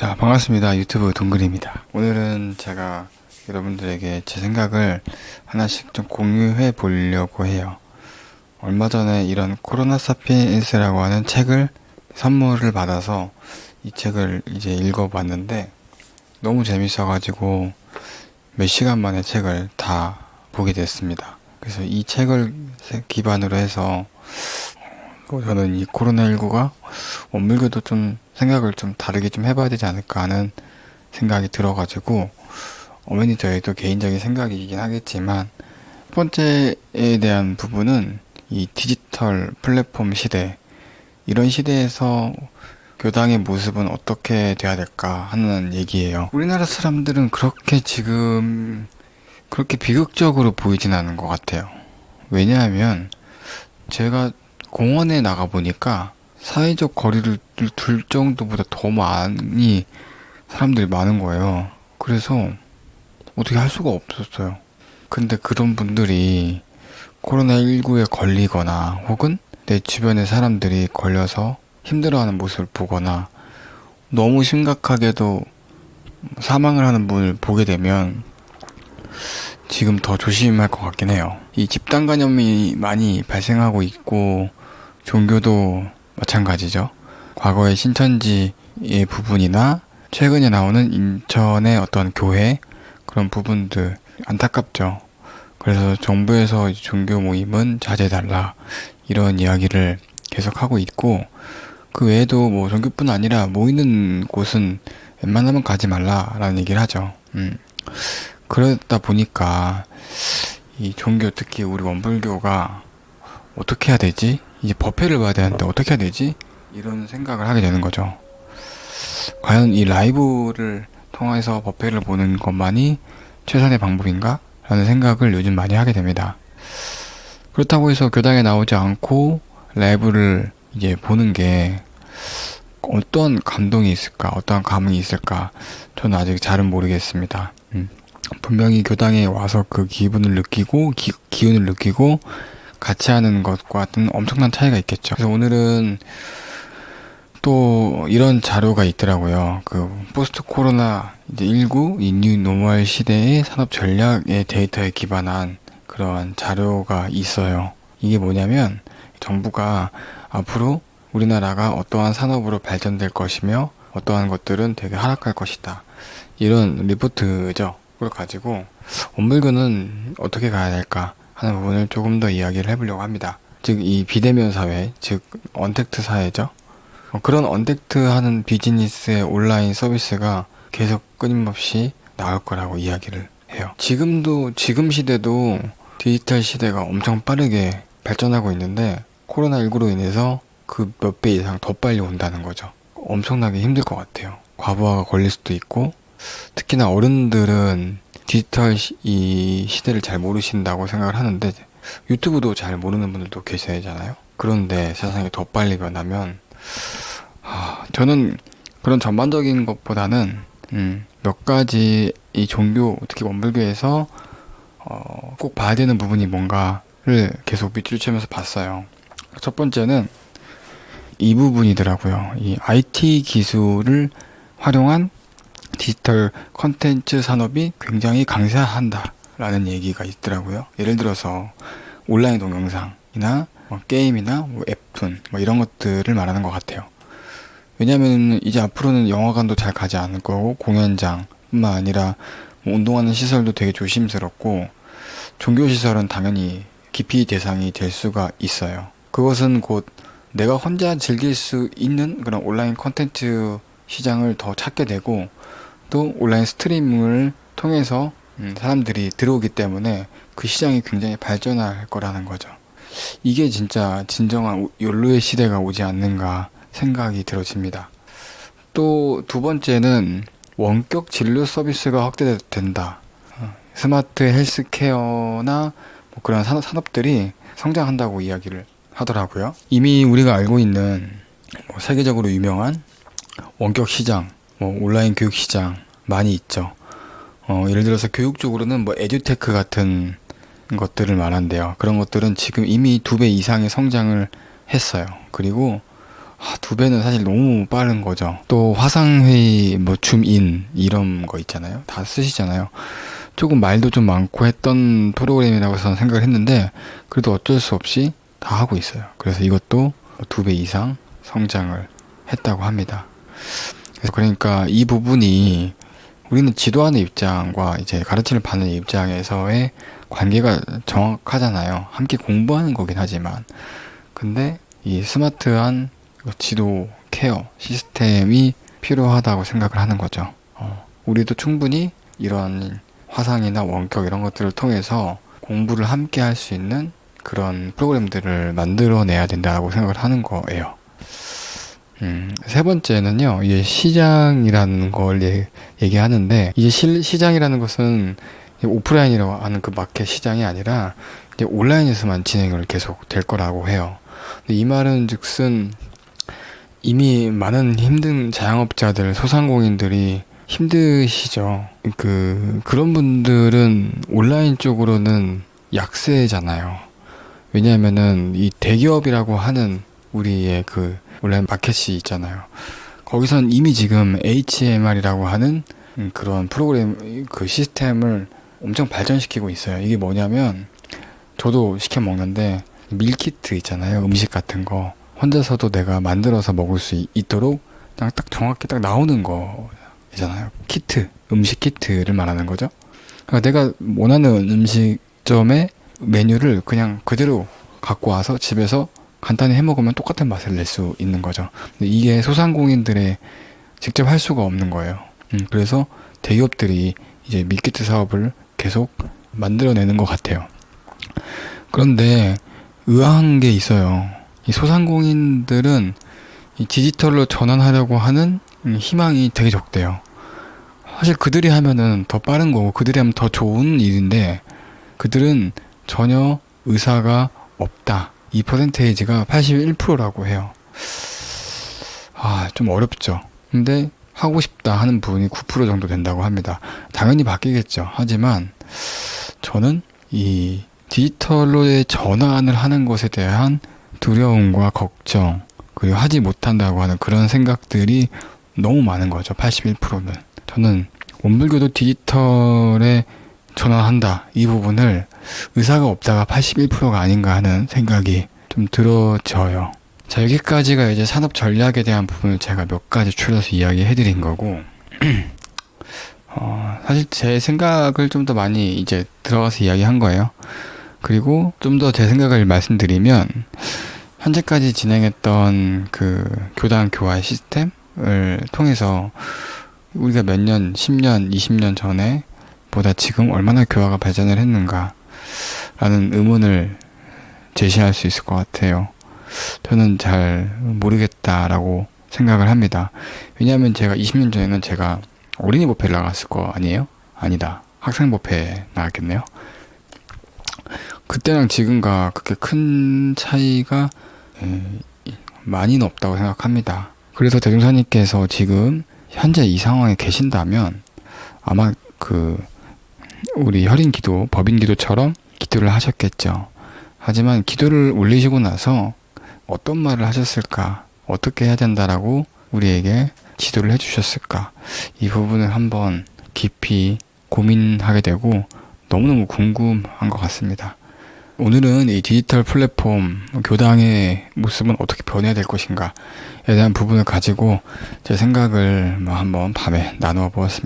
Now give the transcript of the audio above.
자, 반갑습니다. 유튜브 동글입니다. 오늘은 제가 여러분들에게 제 생각을 하나씩 좀 공유해 보려고 해요. 얼마 전에 이런 코로나 사피엔스라고 하는 책을 선물을 받아서 이 책을 이제 읽어봤는데 너무 재밌어가지고 몇 시간 만에 책을 다 보게 됐습니다. 그래서 이 책을 기반으로 해서 저는 이 코로나19가 원물교도 좀 생각을 좀 다르게 좀 해봐야 되지 않을까 하는 생각이 들어가지고 어머니 저희도 개인적인 생각이긴 하겠지만 첫 번째에 대한 부분은 이 디지털 플랫폼 시대, 이런 시대에서 교당의 모습은 어떻게 돼야 될까 하는 얘기예요. 우리나라 사람들은 그렇게 지금 그렇게 비극적으로 보이진 않은 것 같아요. 왜냐하면 제가 공원에 나가 보니까 사회적 거리를 둘 정도보다 더 많이 사람들이 많은 거예요. 그래서 어떻게 할 수가 없었어요. 근데 그런 분들이 코로나19에 걸리거나 혹은 내 주변의 사람들이 걸려서 힘들어하는 모습을 보거나 너무 심각하게도 사망을 하는 분을 보게 되면 지금 더 조심할 것 같긴 해요. 이 집단 감염이 많이 발생하고 있고 종교도 마찬가지죠. 과거의 신천지의 부분이나 최근에 나오는 인천의 어떤 교회 그런 부분들 안타깝죠. 그래서 정부에서 종교 모임은 자제해달라 이런 이야기를 계속하고 있고 그 외에도 뭐 종교뿐 아니라 모이는 곳은 웬만하면 가지 말라라는 얘기를 하죠. 그러다 보니까 이 종교 특히 우리 원불교가 어떻게 해야 되지? 이제 법회를 봐야 되는데 어떻게 해야 되지? 이런 생각을 하게 되는 거죠. 과연 이 라이브를 통해서 법회를 보는 것만이 최선의 방법인가? 라는 생각을 요즘 많이 하게 됩니다. 그렇다고 해서 교당에 나오지 않고 라이브를 이제 보는 게 어떤 감동이 있을까? 어떠한 감흥이 있을까? 저는 아직 잘은 모르겠습니다. 분명히 교당에 와서 그 기분을 느끼고 기운을 느끼고 같이 하는 것과는 엄청난 차이가 있겠죠. 그래서 오늘은 또 이런 자료가 있더라고요. 그 포스트 코로나 이제 19 이 뉴 노멀 시대의 산업 전략의 데이터에 기반한 그러한 자료가 있어요. 이게 뭐냐면 정부가 앞으로 우리나라가 어떠한 산업으로 발전될 것이며 어떠한 것들은 되게 하락할 것이다. 이런 리포트죠. 그걸 가지고 원불교는 어떻게 가야 될까 하는 부분을 조금 더 이야기를 해보려고 합니다. 즉 이 비대면 사회, 즉 언택트 사회죠. 그런 언택트 하는 비즈니스의 온라인 서비스가 계속 끊임없이 나올 거라고 이야기를 해요. 지금 시대도 디지털 시대가 엄청 빠르게 발전하고 있는데 코로나19로 인해서 그 몇 배 이상 더 빨리 온다는 거죠. 엄청나게 힘들 것 같아요. 과부하가 걸릴 수도 있고 특히나 어른들은 디지털 이 시대를 잘 모르신다고 생각을 하는데 유튜브도 잘 모르는 분들도 계시잖아요. 그런데 세상이 더 빨리 변하면 저는 그런 전반적인 것보다는 몇 가지 이 종교 특히 원불교에서 꼭 봐야 되는 부분이 뭔가를 계속 밑줄 치면서 봤어요. 첫 번째는 이 부분이더라고요. 이 IT 기술을 활용한 디지털 컨텐츠 산업이 굉장히 강세한다 라는 얘기가 있더라고요. 예를 들어서 온라인 동영상이나 뭐 게임이나 뭐 웹툰 뭐 이런 것들을 말하는 것 같아요. 왜냐하면 이제 앞으로는 영화관도 잘 가지 않을 거고 공연장 뿐만 아니라 뭐 운동하는 시설도 되게 조심스럽고 종교시설은 당연히 기피 대상이 될 수가 있어요. 그것은 곧 내가 혼자 즐길 수 있는 그런 온라인 컨텐츠 시장을 더 찾게 되고 또 온라인 스트리밍을 통해서 사람들이 들어오기 때문에 그 시장이 굉장히 발전할 거라는 거죠. 이게 진짜 진정한 욜로의 시대가 오지 않는가 생각이 들어집니다. 또 두 번째는 원격 진료 서비스가 확대된다. 스마트 헬스케어나 뭐 그런 산업들이 성장한다고 이야기를 하더라고요. 이미 우리가 알고 있는 뭐 세계적으로 유명한 원격 시장, 뭐 온라인 교육 시장 많이 있죠. 예를 들어서 교육 쪽으로는 뭐 에듀테크 같은 것들을 말한대요. 그런 것들은 지금 이미 2배 이상의 성장을 했어요. 그리고 두 배는 사실 너무 빠른 거죠. 또 화상회의, 뭐 줌인 이런 거 있잖아요. 다 쓰시잖아요. 조금 말도 좀 많고 했던 프로그램이라고 저는 생각을 했는데 그래도 어쩔 수 없이 다 하고 있어요. 그래서 이것도 2배 이상 성장을 했다고 합니다. 그래서 그러니까 이 부분이 우리는 지도하는 입장과 이제 가르침을 받는 입장에서의 관계가 정확하잖아요. 함께 공부하는 거긴 하지만. 근데 이 스마트한 지도 케어 시스템이 필요하다고 생각을 하는 거죠. 우리도 충분히 이런 화상이나 원격 이런 것들을 통해서 공부를 함께 할 수 있는 그런 프로그램들을 만들어내야 된다고 생각을 하는 거예요. 세 번째는요, 이제 시장이라는 걸 얘기하는데, 이제 시장이라는 것은 오프라인이라고 하는 그 마켓 시장이 아니라 이제 온라인에서만 진행을 계속 될 거라고 해요. 근데 이 말은 즉슨 이미 많은 힘든 자영업자들, 소상공인들이 힘드시죠. 그런 분들은 온라인 쪽으로는 약세잖아요. 왜냐하면은 이 대기업이라고 하는 우리의 그 온라인 마켓이 있잖아요. 거기선 이미 지금 HMR이라고 하는 그런 프로그램 그 시스템을 엄청 발전시키고 있어요. 이게 뭐냐면 저도 시켜 먹는데 밀키트 있잖아요. 음식 같은 거 혼자서도 내가 만들어서 먹을 수 있도록 그냥 딱 정확히 딱 나오는 거잖아요. 키트, 음식 키트를 말하는 거죠. 그러니까 내가 원하는 음식점의 메뉴를 그냥 그대로 갖고 와서 집에서 간단히 해 먹으면 똑같은 맛을 낼 수 있는 거죠. 근데 이게 소상공인들의 직접 할 수가 없는 거예요. 그래서 대기업들이 이제 밀키트 사업을 계속 만들어내는 것 같아요. 그런데 의아한 게 있어요. 이 소상공인들은 이 디지털로 전환하려고 하는 희망이 되게 적대요. 사실 그들이 하면은 더 빠른 거고 그들이 하면 더 좋은 일인데 그들은 전혀 의사가 없다. 이 퍼센테이지가 81%라고 해요. 좀 어렵죠. 근데 하고 싶다 하는 부분이 9% 정도 된다고 합니다. 당연히 바뀌겠죠. 하지만 저는 이 디지털로의 전환을 하는 것에 대한 두려움과 걱정, 그리고 하지 못한다고 하는 그런 생각들이 너무 많은 거죠. 81%는. 저는 원불교도 디지털에 전환한다. 이 부분을 의사가 없다가 81%가 아닌가 하는 생각이 좀 들어져요. 자, 여기까지가 이제 산업 전략에 대한 부분을 제가 몇 가지 추려서 이야기해 드린 거고, 사실 제 생각을 좀 더 많이 이제 들어가서 이야기한 거예요. 그리고 좀 더 제 생각을 말씀드리면, 현재까지 진행했던 그 교단 교화 시스템을 통해서 우리가 몇 년, 10년, 20년 전에 보다 지금 얼마나 교화가 발전을 했는가 라는 의문을 제시할 수 있을 것 같아요. 저는 잘 모르겠다라고 생각을 합니다. 왜냐하면 제가 20년 전에는 제가 어린이 법회를 나갔을 거 아니에요? 아니다. 학생 법회 나갔겠네요. 그때랑 지금과 그렇게 큰 차이가 많이는 없다고 생각합니다. 그래서 대종사님께서 지금 현재 이 상황에 계신다면 아마 우리 혈인 기도, 법인 기도처럼 기도를 하셨겠죠. 하지만 기도를 올리시고 나서 어떤 말을 하셨을까? 어떻게 해야 된다라고 우리에게 지도를 해주셨을까? 이 부분을 한번 깊이 고민하게 되고 너무너무 궁금한 것 같습니다. 오늘은 이 디지털 플랫폼 교당의 모습은 어떻게 변해야 될 것인가에 대한 부분을 가지고 제 생각을 한번 밤에 나누어 보았습니다.